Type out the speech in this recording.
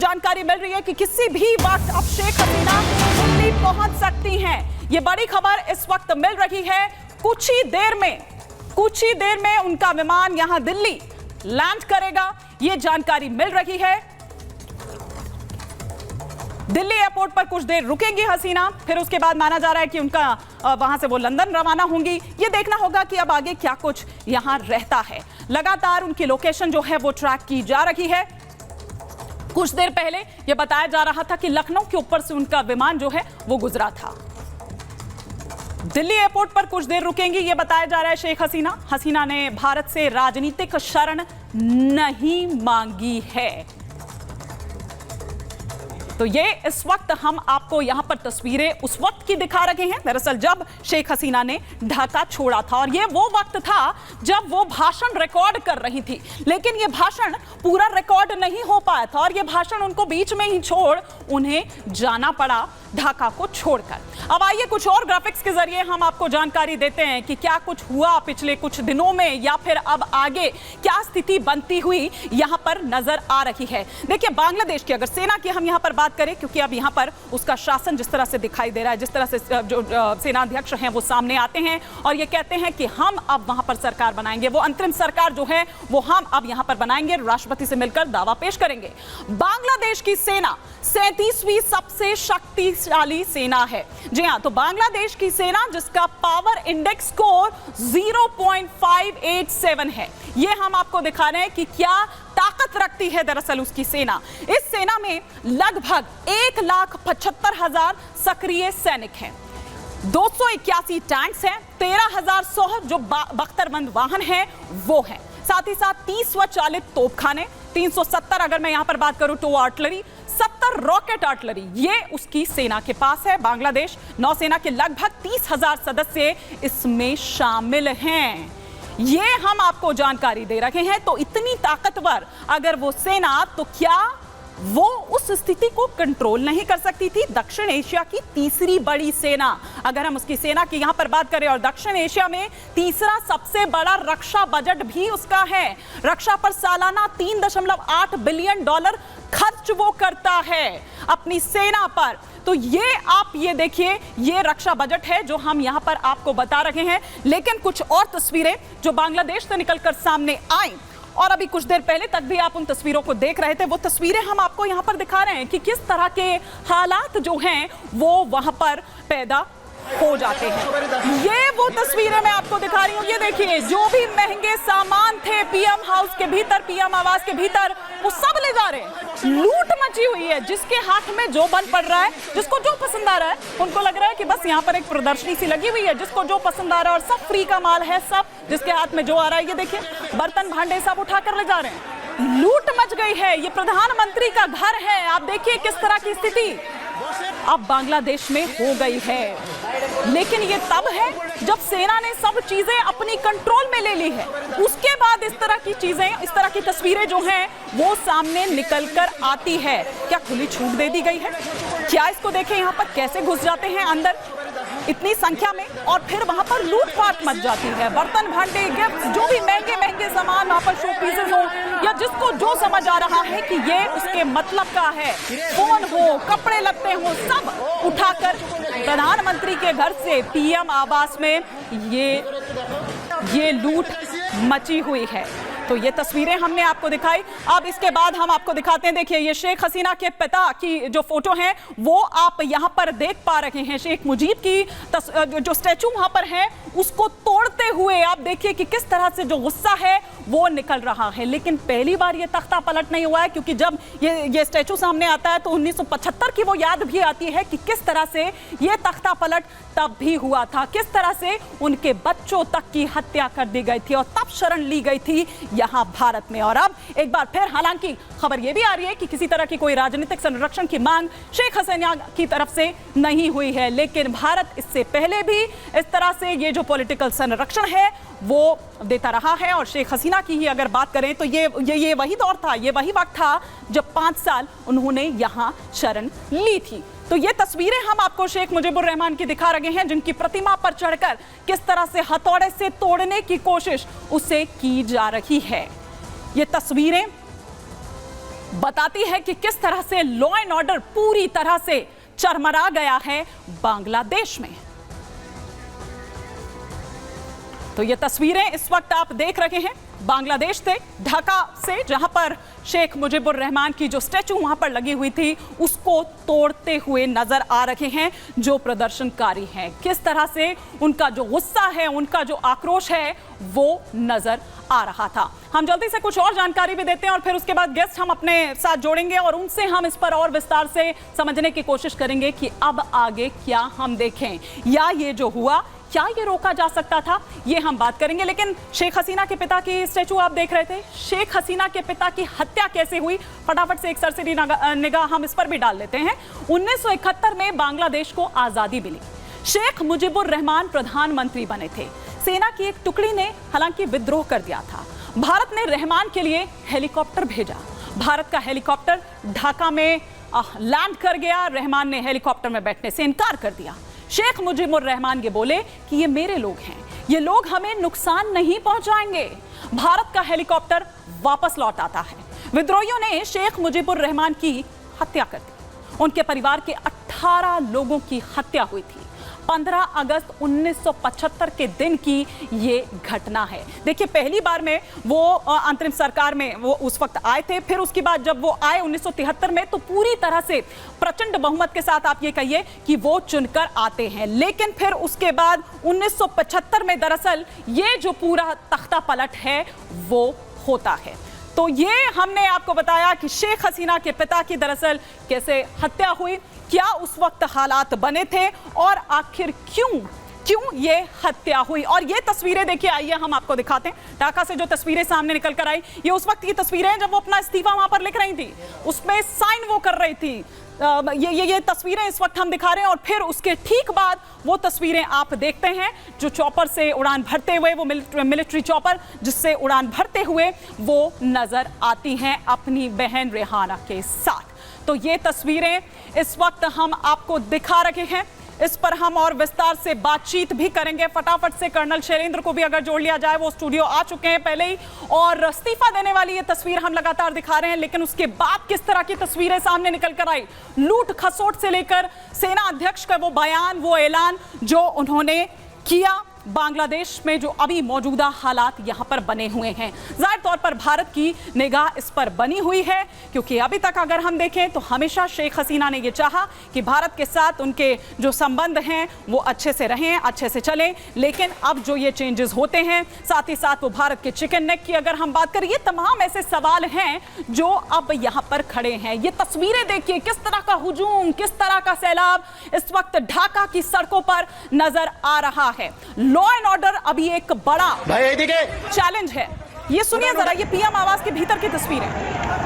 जानकारी मिल रही है कि किसी भी वक्त अब शेख हसीना दिल्ली पहुंच सकती हैं। ये बड़ी खबर इस वक्त मिल रही है। कुछ ही देर में उनका विमान यहां दिल्ली लैंड करेगा, ये जानकारी मिल रही है। दिल्ली एयरपोर्ट पर कुछ देर रुकेंगी हसीना, फिर उसके बाद माना जा रहा है कि उनका वहां से वो लंदन रवाना होंगी। ये देखना होगा कि अब आगे क्या कुछ यहां रहता है। लगातार उनकी लोकेशन जो है वो ट्रैक की जा रही है। कुछ देर पहले ये बताया जा रहा था कि लखनऊ के ऊपर से उनका विमान जो है वो गुजरा था। दिल्ली एयरपोर्ट पर कुछ देर रुकेंगी, ये बताया जा रहा है शेख हसीना। हसीना ने भारत से राजनीतिक शरण नहीं मांगी है। तो ये इस वक्त हम आपको यहां पर तस्वीरें उस वक्त की दिखा रहे हैं, दरअसल जब शेख हसीना ने ढाका छोड़ा था। और ये वो वक्त था जब वो भाषण रिकॉर्ड कर रही थी, लेकिन ये भाषण पूरा रिकॉर्ड नहीं हो पाया था और ये भाषण उनको बीच में ही छोड़ उन्हें जाना पड़ा ढाका को छोड़कर। अब आइए कुछ और ग्राफिक्स के जरिए हम आपको जानकारी देते हैं कि क्या कुछ हुआ पिछले कुछ दिनों में या फिर अब आगे क्या स्थिति बनती हुई यहां पर नजर आ रही है। देखिए, बांग्लादेश की अगर सेना की हम यहां पर बात करें, क्योंकि अब यहां पर उसका शासन जिस तरह से दिखाई दे रहा है, जिस तरह से जो सेनाध्यक्ष हैं वो सामने आते हैं और ये कहते हैं कि हम अब वहां पर सरकार बनाएंगे, वो अंतरिम सरकार जो है वो हम अब यहां पर बनाएंगे, राष्ट्रपति से मिलकर दावा पेश करेंगे। बांग्लादेश की सेना 37वीं सबसे शक्तिशाली सेना है। जी हां, तो बांग्लादेश की सेना जिसका पावर इंडेक्स स्कोर 0.587 है, ये हम आपको दिखा रहे हैं कि क्या ताकत रखती है दरअसल उसकी सेना। इस सेना में लगभग 1,75,000 सक्रिय सैनिक हैं, 281 टैंक्स हैं, 13,100 जो बख्तरबंद वाहन हैं वो हैं, साथ ही साथ 30 स्वचालित तोपखाने, 370 अगर मैं यहां पर बात करूं टो आर्टिलरी, 70 रॉकेट आर्टिलरी, ये उसकी सेना के पास है। बांग्लादेश नौसेना के लगभग 30,000 सदस्य इसमें शामिल हैं। ये हम आपको जानकारी दे रहे हैं। तो इतनी ताकतवर अगर वो सेना, तो क्या वो उस स्थिति को कंट्रोल नहीं कर सकती थी? दक्षिण एशिया की तीसरी बड़ी सेना, अगर हम उसकी सेना की यहां पर बात करें, और दक्षिण एशिया में तीसरा सबसे बड़ा रक्षा बजट भी उसका है। रक्षा पर सालाना $3.8 बिलियन खर्च वो करता है अपनी सेना पर। तो ये आप ये देखिए, ये रक्षा बजट है जो हम यहां पर आपको बता रहे हैं। लेकिन कुछ और तस्वीरें जो बांग्लादेश से निकलकर सामने आई, और अभी कुछ देर पहले तक भी आप उन तस्वीरों को देख रहे थे, वो तस्वीरें हम आपको यहां पर दिखा रहे हैं कि किस तरह के हालात जो हैं वो वहां पर पैदा हो जाते हैं। ये वो तस्वीरें मैं आपको दिखा रही हूं। ये देखिए, जो भी महंगे सामान थे पीएम हाउस के भीतर, पीएम आवास के भीतर, वो सब ले जा रहे हैं। लूट मची हुई है, जिसके हाथ में जो बन पड़ रहा है, जिसको जो पसंद आ रहा है, उनको लग रहा है कि बस यहाँ पर एक प्रदर्शनी सी लगी हुई है, जिसको जो पसंद आ रहा है, और सब फ्री का माल है, सब जिसके हाथ में जो आ रहा है। ये देखिए, बर्तन भांडे सब उठाकर ले जा रहे हैं। लूट मच गई है। ये प्रधानमंत्री का घर है। आप देखिए किस तरह की स्थिति अब बांग्लादेश में हो गई है। लेकिन ये तब है जब सेना ने सब चीजें अपनी कंट्रोल में ले ली है। उसके बाद इस तरह की चीजें, इस तरह की तस्वीरें जो हैं वो सामने निकल कर आती है। क्या खुली छूट दे दी गई है? क्या इसको देखें, यहाँ पर कैसे घुस जाते हैं अंदर इतनी संख्या में, और फिर वहां पर लूटपाट मच जाती है। बर्तन भांडे, गिफ्ट, जो भी महंगे महंगे सामान वहां पर शो पीसेस हो, या जिसको जो समझ आ रहा है कि ये उसके मतलब का है, फोन हो, कपड़े लगते हो, सब उठाकर प्रधानमंत्री के घर से पीएम आवास में ये लूट मची हुई है। तो ये तस्वीरें हमने आपको दिखाई। अब इसके बाद हम आपको दिखाते हैं, देखिए ये शेख हसीना के पिता की जो फोटो है वो आप यहां पर देख पा रहे हैं। शेख मुजीब की जो स्टैचू वहां पर है उसको तोड़ते हुए आप देखिए कि किस तरह से जो गुस्सा है वो निकल रहा है। लेकिन पहली बार ये तख्ता पलट नहीं हुआ है, क्योंकि जब ये स्टैचू सामने आता है तो 1975 की वो याद भी आती है कि किस तरह से ये तख्ता पलट तब भी हुआ था, किस तरह से उनके बच्चों तक की हत्या कर दी गई थी और तब शरण ली गई थी यहां भारत में। और अब एक बार फिर हालांकि खबर यह भी आ रही है कि किसी तरह की कोई राजनीतिक संरक्षण की मांग शेख हसीना की तरफ से नहीं हुई है, लेकिन भारत इससे पहले भी इस तरह से ये जो पॉलिटिकल संरक्षण है वो देता रहा है। और शेख हसीना की ही अगर बात करें तो ये वही दौर था, ये वही वक्त था जब 5 साल उन्होंने यहां शरण ली थी। तो ये तस्वीरें हम आपको शेख मुजीबुर रहमान की दिखा रहे हैं, जिनकी प्रतिमा पर चढ़कर किस तरह से हथौड़े से तोड़ने की कोशिश उसे की जा रही है। ये तस्वीरें बताती है कि किस तरह से लॉ एंड ऑर्डर पूरी तरह से चरमरा गया है बांग्लादेश में। तो ये तस्वीरें इस वक्त आप देख रहे हैं बांग्लादेश से, ढाका से, जहां पर शेख मुजीबुर रहमान की जो स्टैचू वहां पर लगी हुई थी उसको तोड़ते हुए नजर आ रहे हैं जो प्रदर्शनकारी हैं। किस तरह से उनका जो गुस्सा है, उनका जो आक्रोश है वो नजर आ रहा था। हम जल्दी से कुछ और जानकारी भी देते हैं और फिर उसके बाद गेस्ट हम अपने साथ जोड़ेंगे और उनसे हम इस पर और विस्तार से समझने की कोशिश करेंगे कि अब आगे क्या हम देखें, या ये जो हुआ क्या ये रोका जा सकता था, ये हम बात करेंगे। लेकिन शेख हसीना के पिता की स्टैचू आप देख रहे थे, शेख हसीना के पिता की हत्या कैसे हुई, फटाफट से एक सरसरी निगाह हम इस पर भी डाल लेते हैं। 1971 में बांग्लादेश को आजादी मिली, शेख मुजीबुर रहमान प्रधानमंत्री बने थे। सेना की एक टुकड़ी ने हालांकि विद्रोह कर दिया था। भारत ने रहमान के लिए हेलीकॉप्टर भेजा, भारत का हेलीकॉप्टर ढाका में लैंड कर गया। रहमान ने हेलीकॉप्टर में बैठने से इनकार कर दिया। शेख मुजीबुर रहमान ये बोले कि ये मेरे लोग हैं, ये लोग हमें नुकसान नहीं पहुंचाएंगे। भारत का हेलीकॉप्टर वापस लौट आता है। विद्रोहियों ने शेख मुजीबुर रहमान की हत्या कर दी। उनके परिवार के 18 लोगों की हत्या हुई थी। 15 अगस्त 1975 के दिन की ये घटना है। देखिए, पहली बार में वो अंतरिम सरकार में वो उस वक्त आए थे, फिर उसके बाद जब वो आए 1973 में तो पूरी तरह से प्रचंड बहुमत के साथ आप ये कहिए कि वो चुनकर आते हैं। लेकिन फिर उसके बाद 1975 में दरअसल ये जो पूरा तख्ता पलट है वो होता है। तो ये हमने आपको बताया कि शेख हसीना के पिता की दरअसल कैसे हत्या हुई, क्या उस वक्त हालात बने थे और आखिर क्यों ये हत्या हुई। और ये तस्वीरें देखिए, आइए हम आपको दिखाते हैं। ढाका से जो तस्वीरें सामने निकल कर आई, ये उस वक्त की तस्वीरें हैं जब वो अपना इस्तीफा वहां पर लिख रही थी, उसमें साइन वो कर रही थी। ये तस्वीरें इस वक्त हम दिखा रहे हैं और फिर उसके ठीक बाद वो तस्वीरें आप देखते हैं जो चॉपर से उड़ान भरते हुए, वो मिलिट्री चॉपर जिससे उड़ान भरते हुए वो नजर आती हैं अपनी बहन रेहाना के साथ। तो ये तस्वीरें इस वक्त हम आपको दिखा रहे हैं, इस पर हम और विस्तार से बातचीत भी करेंगे। फटाफट से कर्नल शैलेंद्र को भी अगर जोड़ लिया जाए, वो स्टूडियो आ चुके हैं पहले ही, और इस्तीफा देने वाली ये तस्वीर हम लगातार दिखा रहे हैं। लेकिन उसके बाद किस तरह की तस्वीरें सामने निकल कर आई, लूट खसोट से लेकर सेना अध्यक्ष का वो बयान, वो ऐलान जो उन्होंने किया, बांग्लादेश में जो अभी मौजूदा हालात यहां पर बने हुए हैं, जाहिर तौर पर भारत की निगाह इस पर बनी हुई है। क्योंकि अभी तक अगर हम देखें तो हमेशा शेख हसीना ने यह चाहा कि भारत के साथ उनके जो संबंध हैं वो अच्छे से रहें, अच्छे से चलें। लेकिन अब जो ये चेंजेस होते हैं, साथ ही साथ वो भारत के चिकन नेक की अगर हम बात करें, ये तमाम ऐसे सवाल हैं जो अब यहां पर खड़े हैं। ये तस्वीरें देखिए, किस तरह का हुजूम, किस तरह का सैलाब इस वक्त ढाका की सड़कों पर नजर आ रहा है। लॉ एंड ऑर्डर अभी एक बड़ा चैलेंज है। ये सुनिए जरा, ये पीएम आवास के भीतर की तस्वीर है।